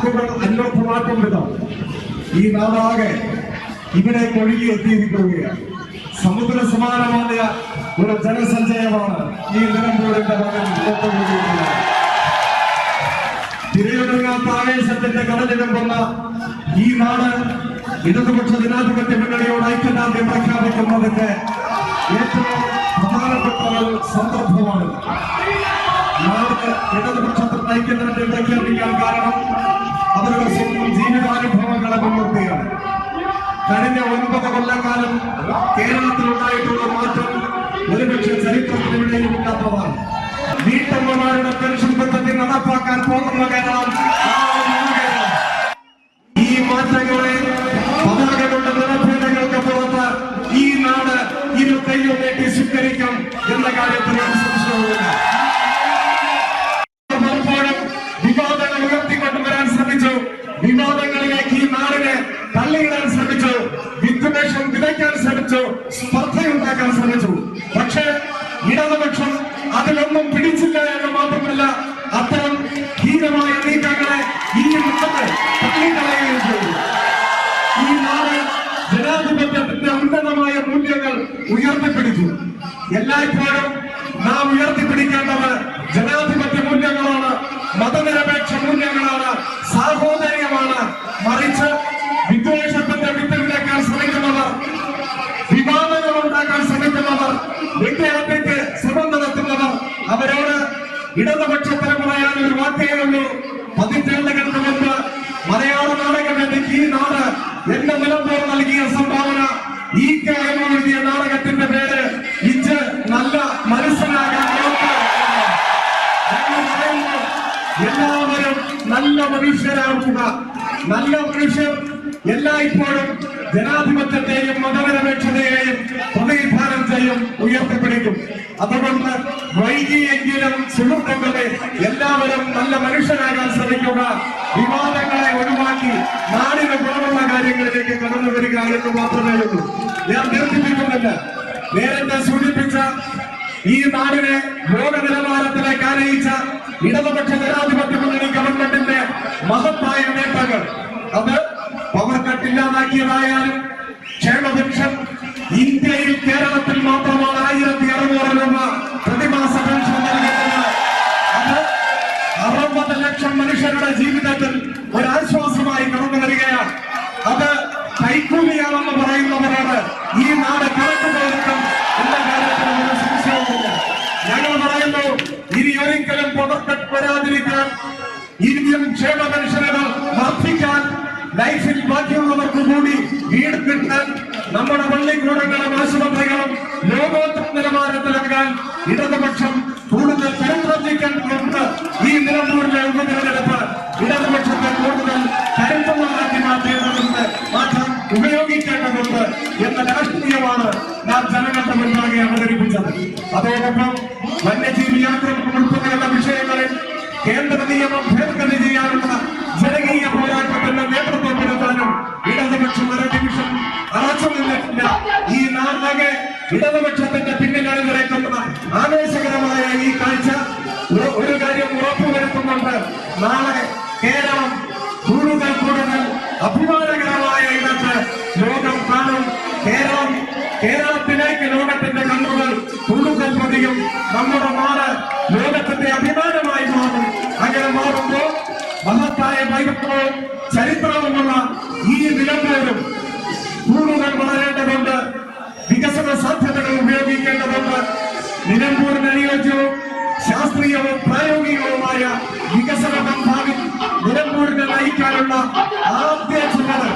വാക്കുകൾ അന്വർത്ഥമാക്കും വിധം ഈ നാടാകെ ഇവിടെ ഒഴുകി എത്തിയിരിക്കുകയാണ്. സമുദ്ര സമാനമായ ഒരു ജനസഞ്ചയമാണ് ഈ നിലമ്പൂരിന്റെ മകൻ തിരയൊടുങ്ങാത്ത ആവേശത്തിന്റെ കടലിരമ്പുന്ന ഈ നാട് ഇടതുപക്ഷ ജനാധിപത്യ മുന്നണിയോട് ഐക്യദാർഢ്യം പ്രഖ്യാപിക്കുന്നതിന്റെ ഏറ്റവും പ്രധാനപ്പെട്ട ഒരു സന്ദർഭമാണ്. നാട് ഇടതുപക്ഷത്തിന്റെ ഐക്യദാർഢ്യം പ്രഖ്യാപിക്കാൻ കാരണം അവരുടെ സ്വന്തം ജീവിതാനുഭവങ്ങളെ മുൻനിർത്തിയാണ്. കഴിഞ്ഞ 9 കൊല്ലക്കാലം കേരളത്തിലുണ്ടായിട്ടുള്ള മാറ്റം ഒരുപക്ഷെ ചരിത്രത്തിനിടയിലും ഇല്ലാത്തതാണ്. വീട്ടമ്മമാരുടെ പെൻഷൻ പദ്ധതി നടപ്പാക്കാൻ പോകുന്ന കേരളം ഈ മാറ്റങ്ങളെ പതാകകളുടെ നിറഭേദങ്ങൾക്ക് പുറത്ത് ഈ നാട് ഇരുകൈയും നീട്ടി സ്വീകരിക്കും എന്ന കാര്യത്തിൽ സംശയവുമില്ല. പലപ്പോഴും വിവാദങ്ങൾ ഉയർത്തിക്കൊണ്ടുവരാൻ ശ്രമിച്ചു, വിവാദങ്ങളിലേക്ക് ഈ നാടിനെ തള്ളിയിടാൻ ശ്രമിച്ചു, വിദ്വേഷം വിതയ്ക്കാൻ ശ്രമിച്ചു, സ്പർദ്ധയുണ്ടാക്കാൻ ശ്രമിച്ചു. പക്ഷേ ഇടതുപക്ഷം അതിലൊന്നും പിടിച്ചില്ല എന്ന് മാത്രമല്ല, അത്തരം ഹീനമായ നീക്കങ്ങളെ ഈ നാട് തള്ളിക്കളയുകയും ചെയ്തു. ഈ നാട് ജനാധിപത്യത്തിന്റെ ഉന്നതമായ മൂല്യങ്ങൾ ഉയർത്തിപ്പിടിച്ചു. എല്ലായ്പ്പോഴും നാം ഉയർത്തിപ്പിടിക്കേണ്ടത് ജനാധിപത്യ മൂല്യങ്ങളാണ്, മതനിരപേക്ഷ മൂല്യങ്ങളാണ്, സാഹോദര്യമാണ്. മറിച്ച് വിദ്വേഷത്തിന്റെ വിത്ത് വിതയ്ക്കാൻ ശ്രമിക്കുന്നവർ, വിവാദങ്ങൾ ഉണ്ടാക്കാൻ ശ്രമിക്കുന്നവർ, വ്യക്തിഹത്യക്ക് ശ്രമം നടത്തുന്നവർ, അവരോട് ഇടതുപക്ഷത്തിന് പറയാൻ ഒരു വാക്കേ ഉള്ളൂ. പതിറ്റാണ്ടുകൾക്ക് മുമ്പ് മലയാള നാടകവേദിക്ക് ഈ നാട് എന്റെ നിലമ്പൂർ നൽകിയ സംഭാവന ഈ എഴുതിയ നാടകത്തിന്റെ പേര് ഇച്ച് നല്ല മനസ്സിലാകാൻ എല്ലാവരും നല്ല മനുഷ്യരാകുക. നല്ല മനുഷ്യർ എല്ലായ്പ്പോഴും ജനാധിപത്യത്തെയും മതനിരപേക്ഷതയെയും പ്രതിനിധാനം ചെയ്യും, ഉയർത്തിപ്പിടിക്കും. അതുകൊണ്ട് വൈകിയെങ്കിലും സുഹൃത്തുക്കളെ എല്ലാവരും നല്ല മനുഷ്യരാകാൻ ശ്രമിക്കുക. വിവാദങ്ങളെ ഒഴിവാക്കി നാടിന് ഗുണമുള്ള കാര്യങ്ങളിലേക്ക് കടന്നു വരിക എന്ന് മാത്രമേ ഉള്ളൂ. ഞാൻ ദീർഘിപ്പിക്കുന്നില്ല. നേരത്തെ സൂചിപ്പിച്ച ഈ നാടിനെ ലോക നിലവാരത്തിലേക്ക് ആനയിച്ച ഇടതുപക്ഷ ജനാധിപത്യ മുന്നണി ഗവൺമെന്റിന്റെ മഹത്തായ നേട്ടങ്ങൾ, അത് പവർ കട്ട് ഇല്ലാതാക്കിയതായാലും ക്ഷേമ പെൻഷൻ ഇന്ത്യയിൽ കേരളത്തിൽ മാത്രമാണ് 1600 രൂപ പ്രതിമാസ പെൻഷൻ നൽകുന്നത്. അത് 60 ലക്ഷം മനുഷ്യരുടെ ജീവിതത്തിൽ ഒരാശ്വാസമായി കടന്നു വരികയാണ്. അത് കൈക്കൂലിയാണെന്ന് പറയുന്നവരോട് ഈ നാട് കണക്ക് കൊടുക്കും എന്ന കാര്യത്തിൽ ഒരു സംശയവുമില്ല. ഞങ്ങൾ പറയുന്നു, ഇനി ഒരിക്കലും പവർ കട്ട് വരാതിരിക്കാൻ, ഇനിയും ക്ഷേമ പെൻഷനുകൾ വർദ്ധിക്കാൻ, ലൈഫിൽ ബാക്കിയുള്ളവർക്ക് കൂടി വീട് കിട്ടാൻ, നമ്മുടെ പള്ളിക്കൂടങ്ങളും ആശുപത്രികളും ലോകോത്തര നിലവാരത്തിലാക്കാൻ ഇടതുപക്ഷം കൂടുതൽ പരിശ്രമിക്കേണ്ടതുണ്ട്. ഈ നിലമ്പൂരിലെ ഉപതെരഞ്ഞെടുപ്പ് ഇടതുപക്ഷത്തെ കൂടുതൽ കരുത്തുള്ളതാക്കി മാറ്റാൻ ഉപയോഗിക്കേണ്ടതുണ്ട് എന്ന രാഷ്ട്രീയമാണ് നാം ജനങ്ങളുടെ മുൻപാകെ അവതരിപ്പിച്ചത്. അതോടൊപ്പം വന്യജീവി ആക്രമണം ഉൾപ്പെടെയുള്ള വിഷയങ്ങളിൽ കേന്ദ്ര നിയമം ഭേദഗതി ചെയ്യാനുള്ള ജനകീയ പോരാട്ടത്തിന്റെ നേതൃത്വം കൊടുക്കാനും ഇടതുപക്ഷം ഒരു നിമിഷം അറച്ചു നിന്നിട്ടില്ല. ഈ നാടാകെ ഇടതുപക്ഷത്തിന്റെ പിന്നിലാണ് നിറയ്ക്കുന്ന ആവേശകരമായ ഈ കാഴ്ച ഒരു കാര്യം ഉറപ്പുവരുത്തുന്നുണ്ട്. നാളെ കേരളം കൂടുതൽ അഭിമാനകരമായ ഇടത്ത് ലോകം കാണും. കേരളത്തിലേക്ക് ലോകത്തിന്റെ കണ്ണുകൾ കൂടുതൽ പതിയും. നമ്മുടെ നാട് ലോകത്തിന്റെ അഭിമാനമായി മാറും. അങ്ങനെ മാറുമ്പോൾ മഹത്തായ വൈഭവവും ചരിത്രവുമുള്ള ഈ നിലമ്പൂരും കൂടുതൽ വളരേണ്ടതുണ്ട്. വികസന സാധ്യതകൾ ഉപയോഗിക്കേണ്ടതുണ്ട്. നിലമ്പൂരിന് അനുയോജ്യവും ശാസ്ത്രീയവും പ്രായോഗികവുമായ വികസന പന്ഥാവിൽ നിലമ്പൂരിനെ നയിക്കാനുള്ള ആദ്യ ചുമതല